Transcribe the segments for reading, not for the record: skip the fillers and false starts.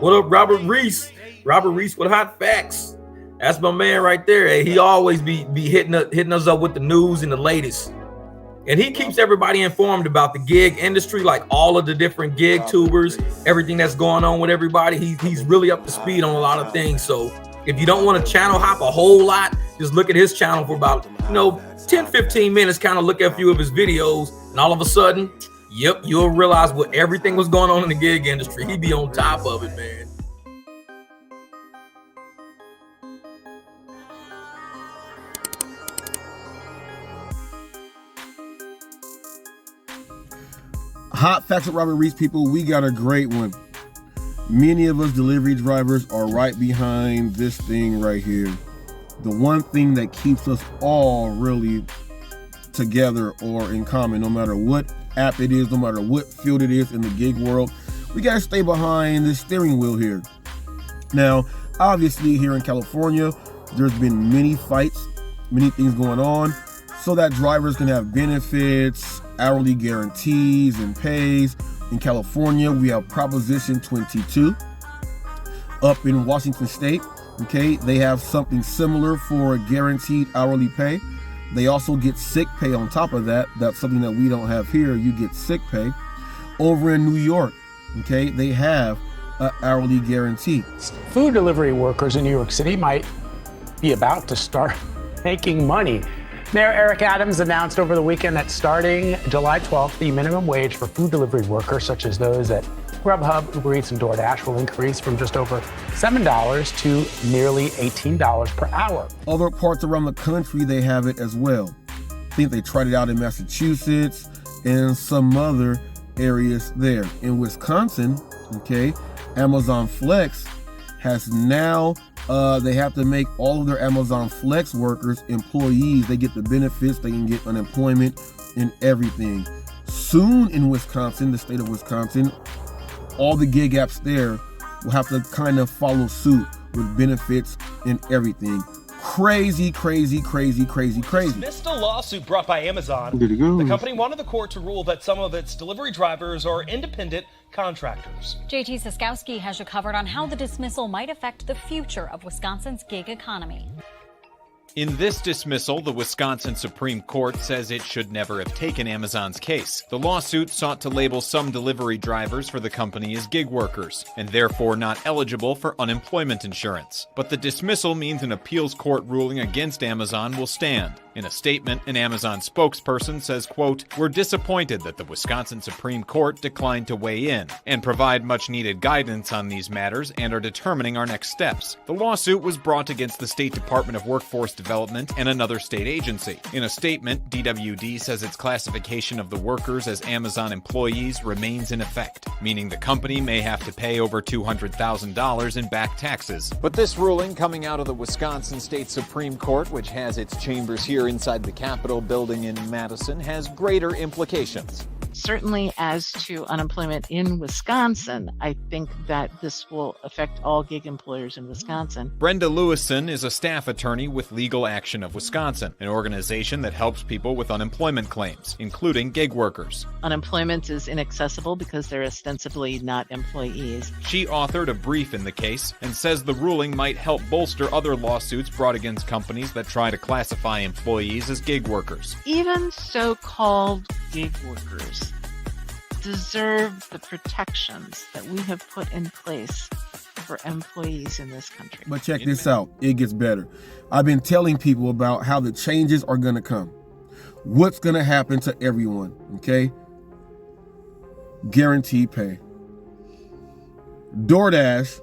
What up, Robert Reese? Robert Reese with Hot Facts. That's my man right there. Hey, he always be hitting us up with the news and the latest. And he keeps everybody informed about the gig industry, like all of the different gig tubers, everything that's going on with everybody. He's really up to speed on a lot of things. So if you don't want to channel hop a whole lot, just look at his channel for about 10, 15 minutes, kind of look at a few of his videos, and all of a sudden, yep, you'll realize what everything was going on in the gig industry. He be on top of it, man. Hot Facts with Robert Reese, people. We got a great one. Many of us delivery drivers are right behind this thing right here. The one thing that keeps us all really together or in common, no matter what app it is, no matter what field it is in the gig world, we got to stay behind this steering wheel here. Now, obviously here in California, there's been many fights, many things going on, so that drivers can have benefits, hourly guarantees and pays. In California, we have Proposition 22. Up in Washington State, okay, they have something similar for a guaranteed hourly pay. They also get sick pay on top of that. That's something that we don't have here. You get sick pay. Over in New York, okay, they have an hourly guarantee. Food delivery workers in New York City might be about to start making money. Mayor Eric Adams announced over the weekend that starting July 12th, the minimum wage for food delivery workers, such as those at Grubhub, Uber Eats, and DoorDash, will increase from just over $7 to nearly $18 per hour. Other parts around the country, they have it as well. I think they tried it out in Massachusetts and some other areas there. In Wisconsin, okay, Amazon Flex has now, they have to make all of their Amazon Flex workers employees. They get the benefits, they can get unemployment and everything. Soon in Wisconsin, the state of Wisconsin, all the gig apps there will have to kind of follow suit with benefits and everything. Crazy, crazy, crazy, crazy, crazy. Dismissed a lawsuit brought by Amazon. The company wanted the court to rule that some of its delivery drivers are independent contractors. JT Siskowski has you covered on how the dismissal might affect the future of Wisconsin's gig economy. In this dismissal, the Wisconsin Supreme Court says it should never have taken Amazon's case. The lawsuit sought to label some delivery drivers for the company as gig workers, and therefore not eligible for unemployment insurance. But the dismissal means an appeals court ruling against Amazon will stand. In a statement, an Amazon spokesperson says, quote, "We're disappointed that the Wisconsin Supreme Court declined to weigh in and provide much-needed guidance on these matters and are determining our next steps." The lawsuit was brought against the State Department of Workforce Development and another state agency. In a statement, DWD says its classification of the workers as Amazon employees remains in effect, meaning the company may have to pay over $200,000 in back taxes. But this ruling coming out of the Wisconsin State Supreme Court, which has its chambers here inside the Capitol building in Madison, has greater implications. Certainly, as to unemployment in Wisconsin, I think that this will affect all gig employers in Wisconsin. Brenda Lewison is a staff attorney with Legal Action of Wisconsin, an organization that helps people with unemployment claims, including gig workers. Unemployment is inaccessible because they're ostensibly not employees. She authored a brief in the case and says the ruling might help bolster other lawsuits brought against companies that try to classify employees as gig workers. Even so-called gig workers deserve the protections that we have put in place for employees in this country. But check this out, it gets better. I've been telling people about how the changes are gonna come. What's gonna happen to everyone, okay? Guaranteed pay. DoorDash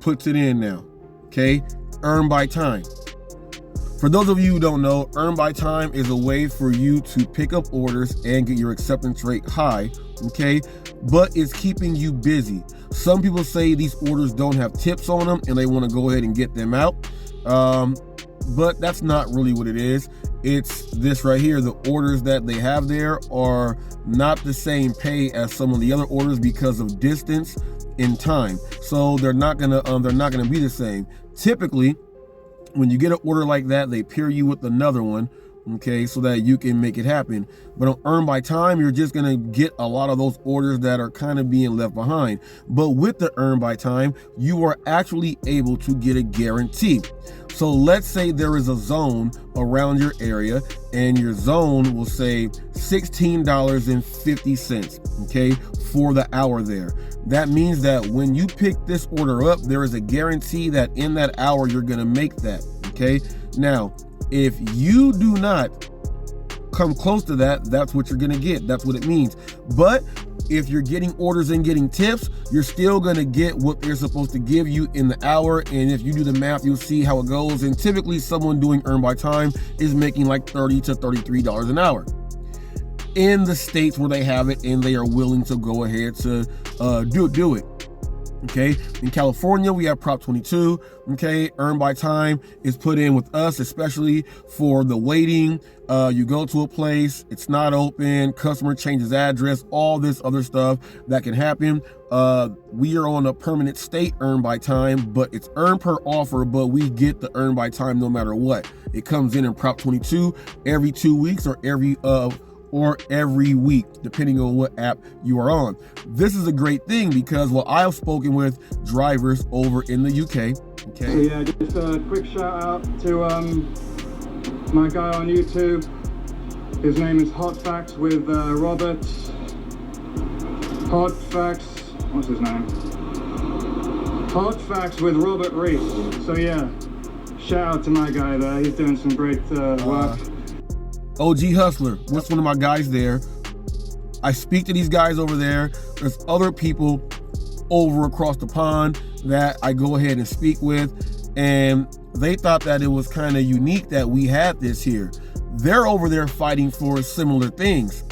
puts it in now, okay? Earn by time. For those of you who don't know, Earn by Time is a way for you to pick up orders and get your acceptance rate high, okay? But it's keeping you busy. Some people say these orders don't have tips on them and they want to go ahead and get them out. But that's not really what it is. It's this right here. The orders that they have there are not the same pay as some of the other orders because of distance and time. So they're not gonna be the same. Typically, when you get an order like that, they pair you with another one okay, so that you can make it happen. But on Earn by Time, you're just gonna get a lot of those orders that are kind of being left behind. But with the Earn by Time, you are actually able to get a guarantee. So let's say there is a zone around your area and your zone will say $16.50, okay, for the hour there. That means that when you pick this order up, there is a guarantee that in that hour you're gonna make that, okay? Now, if you do not come close to that, that's what you're gonna get. That's what it means. But if you're getting orders and getting tips, you're still gonna get what they're supposed to give you in the hour. And if you do the math, you'll see how it goes. And typically someone doing Earn by Time is making like $30 to $33 an hour in the states where they have it and they are willing to go ahead to do it. Okay, in California, we have Prop 22. Okay, Earn by Time is put in with us, especially for the waiting. You go to a place, it's not open, customer changes address, all this other stuff that can happen. We are on a permanent state Earn by Time, but it's earn per offer, but we get the Earn by Time no matter what. It comes in Prop 22 every 2 weeks or every week, depending on what app you are on. This is a great thing because, well, I've spoken with drivers over in the UK. Okay. So yeah, just a quick shout out to my guy on YouTube. His name is HotFacts with Robert. HotFacts, what's his name? HotFacts with Robert Reese. So yeah, shout out to my guy there. He's doing some great work. OG Hustler, that's one of my guys there. I speak to these guys over there. There's other people over across the pond that I go ahead and speak with, and they thought that it was kind of unique that we had this here. They're over there fighting for similar things,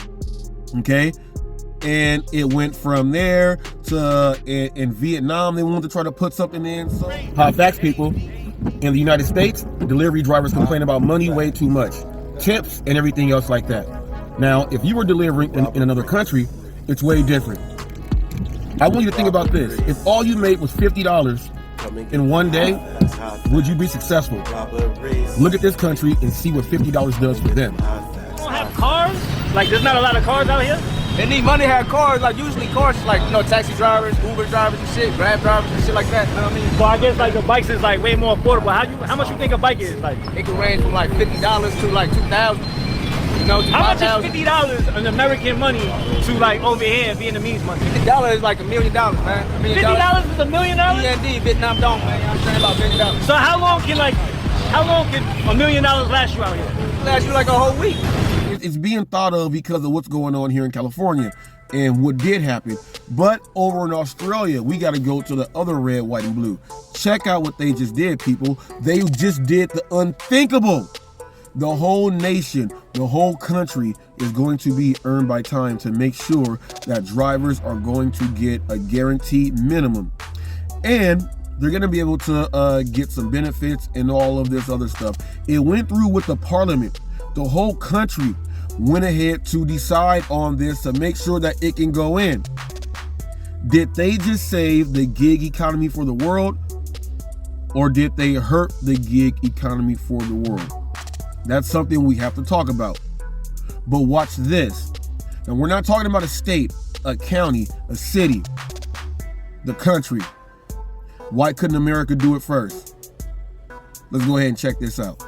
okay? And it went from there to in Vietnam, they wanted to try to put something in. So, HotFacts people, in the United States, delivery drivers complain about money way too much. Tips and everything else like that. Now, if you were delivering in another country, it's way different. I want you to think about this. If all you made was $50 in one day, would you be successful? Look at this country and see what $50 does for them. You don't have cars? Like, there's not a lot of cars out here? They need money to have cars. Like, usually cars like, taxi drivers, Uber drivers and shit, Grab drivers and shit like that. You know what I mean? So I guess like the bikes is like way more affordable. How much you think a bike is? Like, it can range from like $50 to like $2,000. How much is $50 in American money to like over here Vietnamese money? $50 is like $1 million, man. $1 million. $50 is $1 million? VND, Vietnam don't, man. You understand about $1 million. So how long can $1 million last you out here? Last you like a whole week. It's being thought of because of what's going on here in California and what did happen. But over in Australia, we got to go to the other red, white, and blue. Check out what they just did, people. They just did the unthinkable. The whole nation, the whole country is going to be Earn by Time to make sure that drivers are going to get a guaranteed minimum. And they're going to be able to get some benefits and all of this other stuff. It went through with the parliament. The whole country went ahead to decide on this to make sure that it can go in. Did they just save the gig economy for the world, or did they hurt the gig economy for the world? That's something we have to talk about. But watch this. Now, we're not talking about a state, a county, a city, the country. Why couldn't America do it first? Let's go ahead and check this out.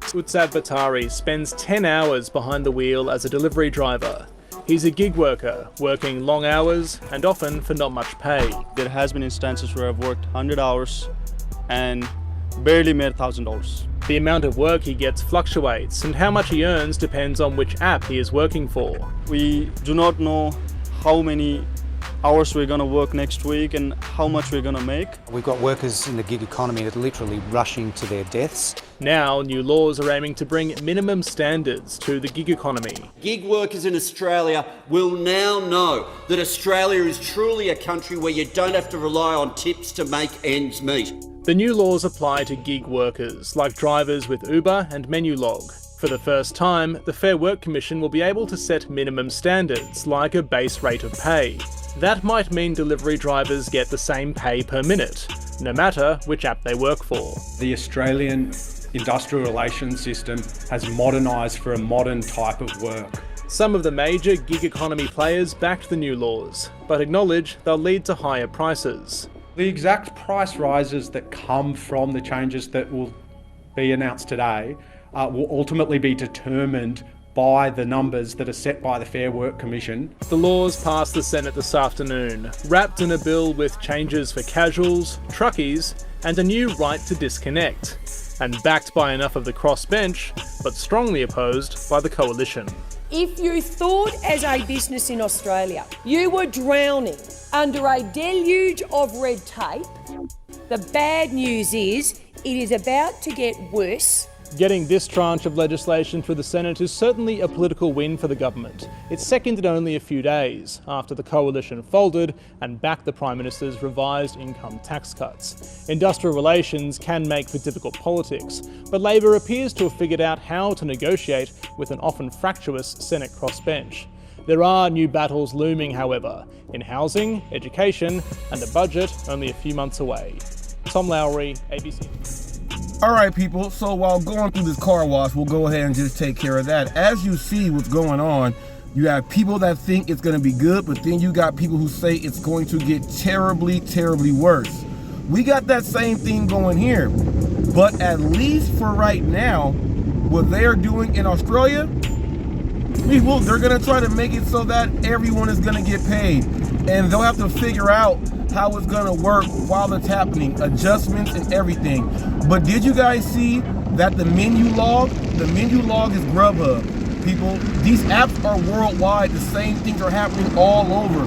Utsad Batari spends 10 hours behind the wheel as a delivery driver. He's a gig worker, working long hours and often for not much pay. There has been instances where I've worked 100 hours and barely made $1,000. The amount of work he gets fluctuates, and how much he earns depends on which app he is working for. We do not know how many hours we're going to work next week and how much we're going to make. We've got workers in the gig economy that are literally rushing to their deaths. Now, new laws are aiming to bring minimum standards to the gig economy. Gig workers in Australia will now know that Australia is truly a country where you don't have to rely on tips to make ends meet. The new laws apply to gig workers, like drivers with Uber and Menulog. For the first time, the Fair Work Commission will be able to set minimum standards, like a base rate of pay. That might mean delivery drivers get the same pay per minute, no matter which app they work for. The Australian industrial relations system has modernised for a modern type of work. Some of the major gig economy players backed the new laws, but acknowledge they'll lead to higher prices. The exact price rises that come from the changes that will be announced today will ultimately be determined by the numbers that are set by the Fair Work Commission. The laws passed the Senate this afternoon, wrapped in a bill with changes for casuals, truckies, and a new right to disconnect, and backed by enough of the crossbench, but strongly opposed by the coalition. If you thought as a business in Australia you were drowning under a deluge of red tape, the bad news is it is about to get worse. Getting this tranche of legislation through the Senate is certainly a political win for the government. It's second in only a few days after the coalition folded and backed the Prime Minister's revised income tax cuts. Industrial relations can make for difficult politics, but Labor appears to have figured out how to negotiate with an often fractious Senate crossbench. There are new battles looming, however, in housing, education, and a budget only a few months away. Tom Lowry, ABC. All right, people, so while going through this car wash, we'll go ahead and just take care of that. As you see what's going on, you have people that think it's going to be good, but then you got people who say it's going to get terribly, terribly worse. We got that same thing going here, but at least for right now, what they're doing in Australia, they're going to try to make it so that everyone is going to get paid, and they'll have to figure out how it's going to work while it's happening, adjustments and everything. But did you guys see that the menu log is Grubhub? People, these apps are worldwide. The same things are happening all over.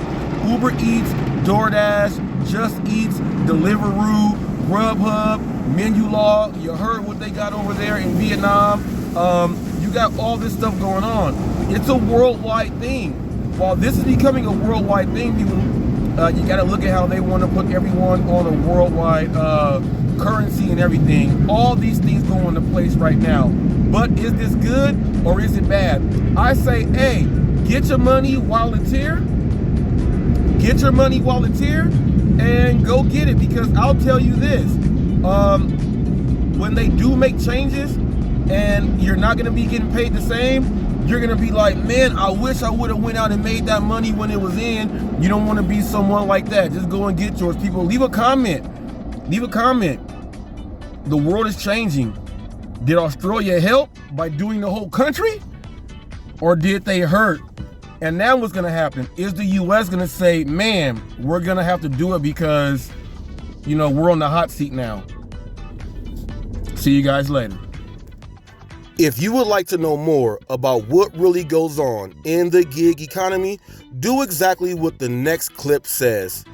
Uber Eats, DoorDash, Just Eats, Deliveroo, Grubhub, menu log. You heard what they got over there in Vietnam. You got all this stuff going on. It's a worldwide thing. While this is becoming a worldwide thing, people, you got to look at how they want to put everyone on a worldwide currency and everything. All these things go into place right now. But is this good or is it bad? I say, hey, get your money while it's here. Get your money while it's here and go get it, because I'll tell you this. When they do make changes and you're not going to be getting paid the same, you're going to be like, man, I wish I would have went out and made that money when it was in. You don't want to be someone like that. Just go and get yours. People, leave a comment. Leave a comment. The world is changing. Did Australia help by doing the whole country? Or did they hurt? And now what's going to happen? Is the U.S. going to say, man, we're going to have to do it because, we're on the hot seat now. See you guys later. If you would like to know more about what really goes on in the gig economy, do exactly what the next clip says.